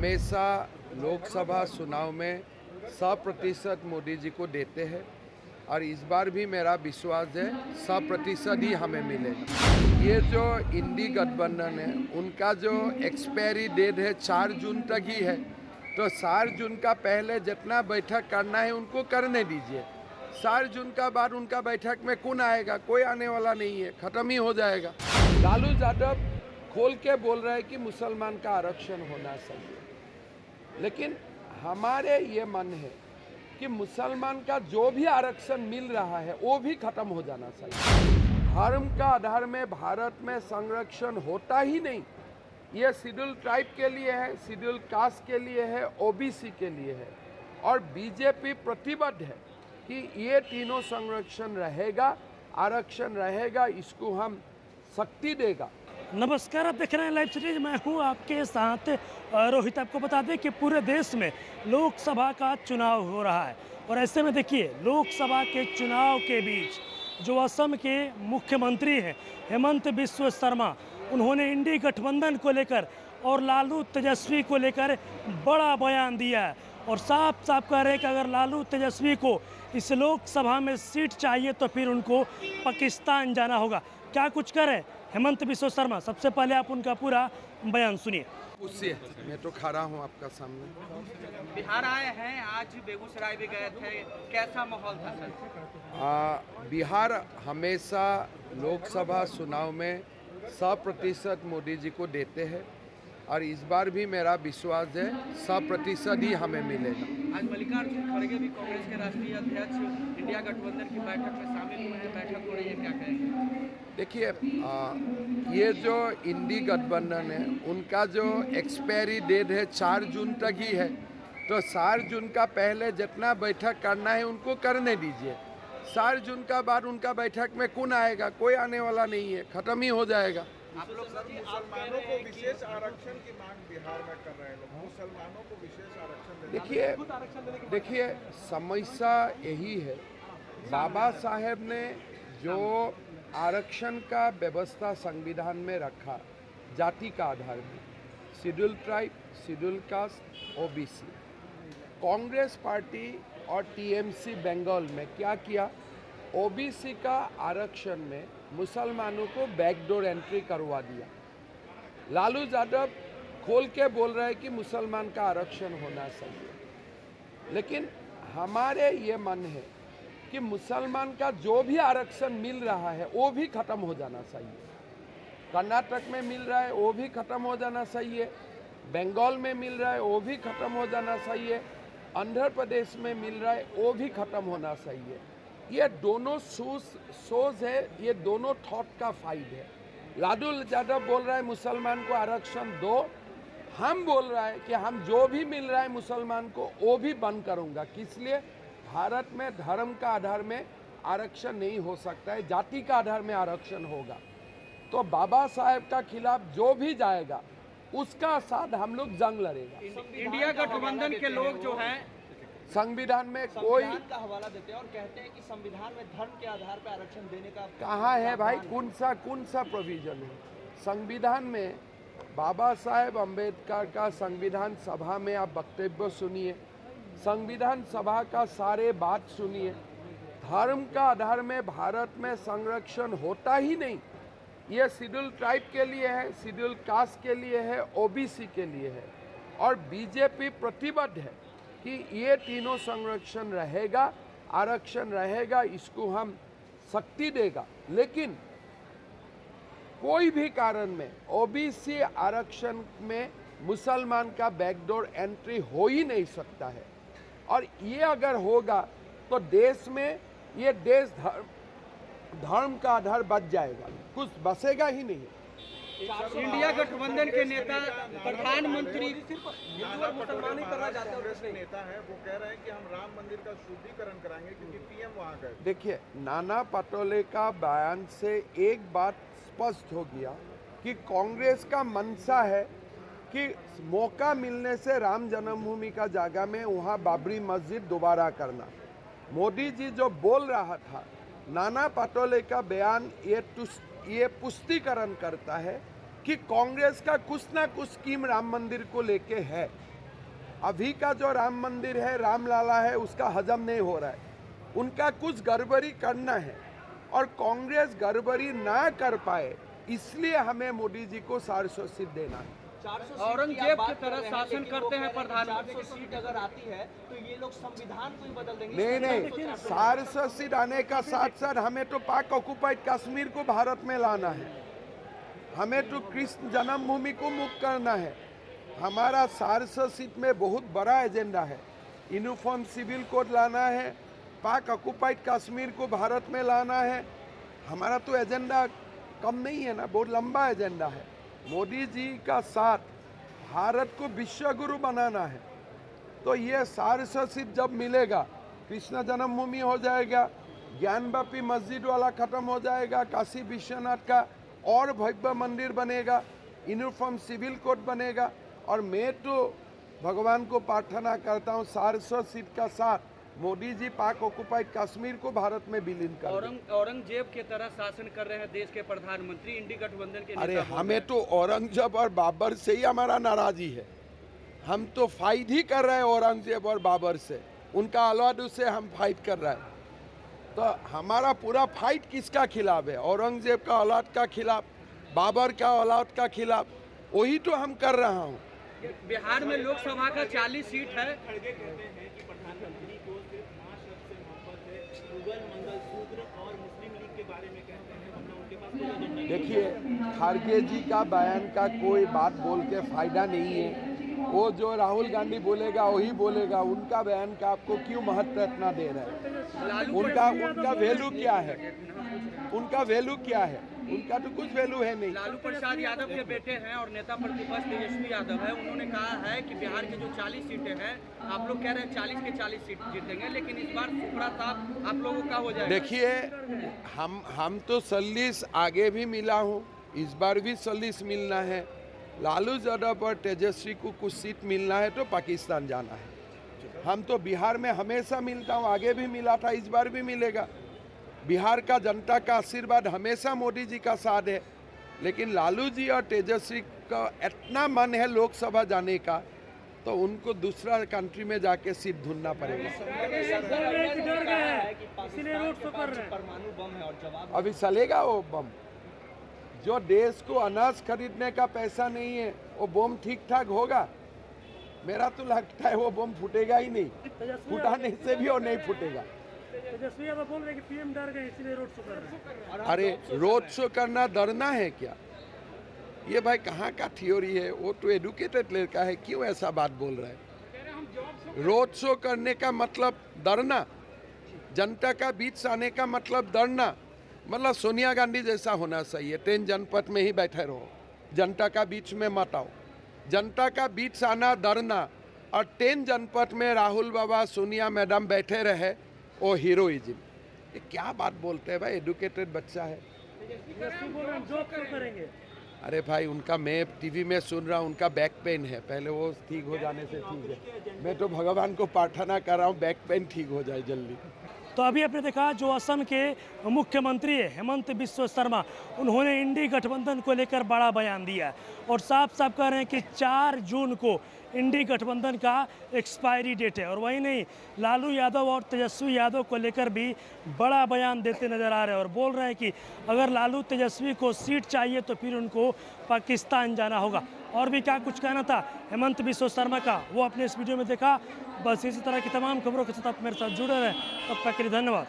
हमेशा लोकसभा चुनाव में 100% मोदी जी को देते हैं और इस बार भी मेरा विश्वास है 100% ही हमें मिलेगा। ये जो इंडी गठबंधन है उनका जो एक्सपायरी डेट है 4 जून तक ही है, तो 4 जून का पहले जितना बैठक करना है उनको करने दीजिए। 4 जून का बाद उनका बैठक में कौन आएगा? कोई आने वाला नहीं है, खत्म ही हो जाएगा। लालू यादव खोल के बोल रहे हैं कि मुसलमान का आरक्षण होना चाहिए, लेकिन हमारे ये मन है कि मुसलमान का जो भी आरक्षण मिल रहा है वो भी खत्म हो जाना चाहिए। धर्म का आधार में भारत में संरक्षण होता ही नहीं। ये शेड्यूल ट्राइब के लिए है, शेड्यूल कास्ट के लिए है, ओबीसी के लिए है, और बीजेपी प्रतिबद्ध है कि ये तीनों संरक्षण रहेगा, आरक्षण रहेगा, इसको हम शक्ति देगा। नमस्कार, आप देख रहे हैं लाइव सीरीज। मैं हूं आपके साथ रोहित। आपको बता दें कि पूरे देश में लोकसभा का चुनाव हो रहा है और ऐसे में देखिए लोकसभा के चुनाव के बीच जो असम के मुख्यमंत्री हैं हेमंत बिस्व शर्मा, उन्होंने इंडी गठबंधन को लेकर और लालू तेजस्वी को लेकर बड़ा बयान दिया है और साफ साफ कह रहे हैं कि अगर लालू तेजस्वी को इस लोकसभा में सीट चाहिए तो फिर उनको पाकिस्तान जाना होगा। क्या कुछ करें हेमंत बिस्व शर्मा? सबसे पहले आप उनका पूरा बयान सुनिए। उससे मैं तो खड़ा हूँ आपका सामने। बिहार आए हैं, आज बेगूसराय भी गए थे, कैसा माहौल था सर? बिहार हमेशा लोकसभा चुनाव में 100% मोदी जी को देते हैं और इस बार भी मेरा विश्वास है 100% ही हमें मिलेगा। आज मल्लिकार्जुन खड़गे भी कांग्रेस के राष्ट्रीय अध्यक्ष इंडिया गठबंधन की बैठक में शामिल हुए हैं, बैठक हो रही है, क्या कहेंगे? देखिए, ये जो इंडी गठबंधन है उनका जो एक्सपायरी डेट है 4 जून तक ही है, तो 4 जून का पहले जितना बैठक करना है उनको करने दीजिए। 4 जून का बाद उनका बैठक में कौन आएगा? कोई आने वाला नहीं है, खत्म ही हो जाएगा। आप लोग सर मुसलमानों को विशेष आरक्षण की मांग बिहार में कर रहे हैं लोग, मुसलमानों को विशेष आरक्षण देखिए समस्या यही है, बाबा साहेब ने जो आरक्षण का व्यवस्था संविधान में रखा जाति का आधार में, schedule tribe, schedule caste, OBC, Congress party और टीएमसी बंगाल में क्या किया? ओबीसी का आरक्षण में मुसलमानों को बैकडोर एंट्री करवा दिया। लालू यादव खोल के बोल रहे हैं कि मुसलमान का आरक्षण होना चाहिए, लेकिन हमारे ये मन है कि मुसलमान का जो भी आरक्षण मिल रहा है वो भी खत्म हो जाना चाहिए। कर्नाटक में मिल रहा है वो भी खत्म हो जाना चाहिए, बंगाल में मिल रहा है वो भी खत्म हो जाना चाहिए, आंध्र प्रदेश में मिल रहा है वो भी खत्म होना चाहिए। ये दोनों सोच है, ये दोनों थॉट का फाइट है। लालू यादव बोल रहा है मुसलमान को आरक्षण दो, हम बोल रहा है कि हम जो भी मिल रहा है मुसलमान को वो भी बंद करूंगा। किस लिए? भारत में धर्म का आधार में आरक्षण नहीं हो सकता है, जाति का आधार में आरक्षण होगा। तो बाबा साहेब का खिलाफ जो भी जाएगा उसका साथ हम लोग जंग लड़ेगा। इंडिया गठबंधन के लोग जो हैं संविधान में कोई का हवाला देते हैं और कहते हैं कि संविधान में धर्म के आधार पर आरक्षण देने का कहाँ है भाई? कौन सा प्रोविजन है संविधान में? बाबा साहेब अम्बेडकर का संविधान सभा में आप वक्तव्य सुनिए, संविधान सभा का सारे बात सुनिए। धर्म का आधार में भारत में संरक्षण होता ही नहीं। ये शेड्यूल ट्राइब के लिए है, शेड्यूल कास्ट के लिए है, ओबीसी के लिए है, और बीजेपी प्रतिबद्ध है कि ये तीनों संरक्षण रहेगा, आरक्षण रहेगा, इसको हम शक्ति देगा। लेकिन कोई भी कारण में ओबीसी आरक्षण में मुसलमान का बैकडोर एंट्री हो ही नहीं सकता है, और ये अगर होगा तो देश में ये देश धर्म का आधार बच जाएगा, कुछ बसेगा ही नहीं। इंडिया गठबंधन के नेता प्रधानमंत्री सिर्फ हिंदू और मुसलमान ही करना चाहते हैं। कांग्रेस के नेता है, वो कह रहे हैं कि हम राम मंदिर का शुद्धिकरण कराएंगे क्योंकि पीएम वहां गए। देखिए, नाना पटोले का बयान से एक बात स्पष्ट हो गया कि कांग्रेस का मंशा है कि मौका मिलने से राम जन्मभूमि का जगह में वहाँ बाबरी मस्जिद दोबारा करना। मोदी जी जो बोल रहा था, नाना पटोले का बयान ये पुष्टिकरण करता है कि कांग्रेस का कुछ ना कुछ स्कीम राम मंदिर को लेके है। अभी का जो राम मंदिर है, रामलाला है, उसका हजम नहीं हो रहा है। उनका कुछ गड़बड़ी करना है और कांग्रेस गड़बड़ी ना कर पाए, इसलिए हमें मोदी जी को 400 सीट देना है। औरंगजेब की तरह शासन करते हैं प्रधानमंत्री। 400 सीट अगर आती है तो ये लोग संविधान को ही बदल देंगे। नहीं, 400 सीट आने का साथ साथ हमें तो पाक ऑक्युपाइड कश्मीर को भारत में लाना है, हमें तो कृष्ण जन्मभूमि को मुक्त करना है। हमारा 400 सीट में बहुत बड़ा एजेंडा है। यूनिफॉर्म सिविल कोड लाना है, पाक ऑक्युपाइड कश्मीर को भारत में लाना है। हमारा तो एजेंडा कम नहीं है ना, बहुत लंबा एजेंडा है। मोदी जी का साथ भारत को विश्व गुरु बनाना है। तो ये 400 सीट जब मिलेगा, कृष्ण जन्मभूमि हो जाएगा, ज्ञानवापी मस्जिद वाला खत्म हो जाएगा, काशी विश्वनाथ का और भव्य मंदिर बनेगा, यूनिफॉर्म सिविल कोड बनेगा। और मैं तो भगवान को प्रार्थना करता हूँ 400 सीट का साथ मोदी जी पाक ऑक्युपाइड कश्मीर को भारत में विलीन कर दें। औरंगजेब की तरह शासन कर रहे हैं देश के प्रधानमंत्री, इंडी गठबंधन के अरे नेता बोल हमें रहे हैं। तो औरंगजेब और बाबर से ही हमारा नाराजी है। हम तो फाइट ही कर रहे हैं औरंगजेब और बाबर से, उनका औलाद से हम फाइट कर रहे हैं। तो हमारा पूरा फाइट किसका खिलाफ है? औरंगजेब का औलाद का खिलाफ, बाबर का औलाद का खिलाफ, वही तो हम कर रहा हूँ। बिहार में लोकसभा का 40 सीट है। खड़गे कहते हैं कि प्रधानमंत्री को सिर्फ 5 शब्द से मोहब्बत है, मुगल, मंगलसूत्र और मुस्लिम लीग के बारे में कहते हैं, वरना उनके पास कोई एजेंडा नहीं है। देखिए, खड़गे जी का बयान का कोई बात बोल के फायदा नहीं है। वो जो राहुल गांधी बोलेगा वही बोलेगा, उनका बयान का आपको क्यों महत्व इतना दे रहे हैं? उनका वैल्यू क्या है? उनका वैल्यू क्या है? उनका तो कुछ वैल्यू है नहीं। लालू प्रसाद यादव के बेटे हैं और नेता प्रतिपक्ष तेजस्वी यादव है। उन्होंने कहा है कि बिहार की जो 40 सीटें हैं, आप लोग कह रहे हैं 40 के 40 सीट जीतेंगे, लेकिन इस बार सुपड़ा साहब आप लोगों का हो जाएगा। देखिए, हम तो 40 आगे भी मिला हूँ, इस बार भी 40 मिलना है। लालू यादव और तेजस्वी को कुछ सीट मिलना है तो पाकिस्तान जाना है। हम तो बिहार में हमेशा मिलता हूँ, आगे भी मिला था, इस बार भी मिलेगा। बिहार का जनता का आशीर्वाद हमेशा मोदी जी का साथ है। लेकिन लालू जी और तेजस्वी का इतना मन है लोकसभा जाने का, तो उनको दूसरा कंट्री में जाके सीट ढूंढना पड़ेगा। परमाणु बम है और जवाब अभी चलेगा वो बम? जो देश को अनाज खरीदने का पैसा नहीं है, वो बम ठीक ठाक होगा? मेरा तो लगता है वो बम फूटेगा ही नहीं, फुटाने से भी वो नहीं फूटेगा। तेजस्वी यादव बोल रहे हैं कि पीएम डर गए इसलिए रोड शो कर रहे हैं। अरे रोड शो करना डरना है क्या? ये भाई कहाँ का थ्योरी है? वो तो एडुकेटेड लड़का है, क्यों ऐसा बात बोल रहा है? रोड शो करने का मतलब डरना, जनता का बीच आने का मतलब डरना। मतलब सोनिया गांधी जैसा होना चाहिए, 10 जनपद में ही बैठे रहो, जनता का बीच में मत आओ। जनता का बीच आना डरना, और 10 जनपद में राहुल बाबा, सोनिया मैडम बैठे रहे, वो हीरोइज्म। ये क्या बात बोलते हैं भाई? एडुकेटेड बच्चा है। करेंगे। अरे भाई, उनका मैं टीवी में सुन रहा हूँ, उनका बैक पेन है, पहले वो ठीक हो जाने से ठीक है। मैं तो भगवान को प्रार्थना कर रहा हूँ बैक पेन ठीक हो जाए जल्दी। तो अभी आपने देखा जो असम के मुख्यमंत्री है हेमंत बिस्वा शर्मा, उन्होंने इंडी गठबंधन को लेकर बड़ा बयान दिया है और साफ साफ कह रहे हैं कि 4 जून को इंडी गठबंधन का एक्सपायरी डेट है। और वही नहीं, लालू यादव और तेजस्वी यादव को लेकर भी बड़ा बयान देते नजर आ रहे हैं और बोल रहे हैं कि अगर लालू तेजस्वी को सीट चाहिए तो फिर उनको पाकिस्तान जाना होगा। और भी क्या कुछ कहना था हेमंत बिस्वा शर्मा का, वो अपने इस वीडियो में देखा। बस इसी तरह की तमाम खबरों के साथ आप मेरे साथ जुड़े रहें। तब तक के लिए धन्यवाद।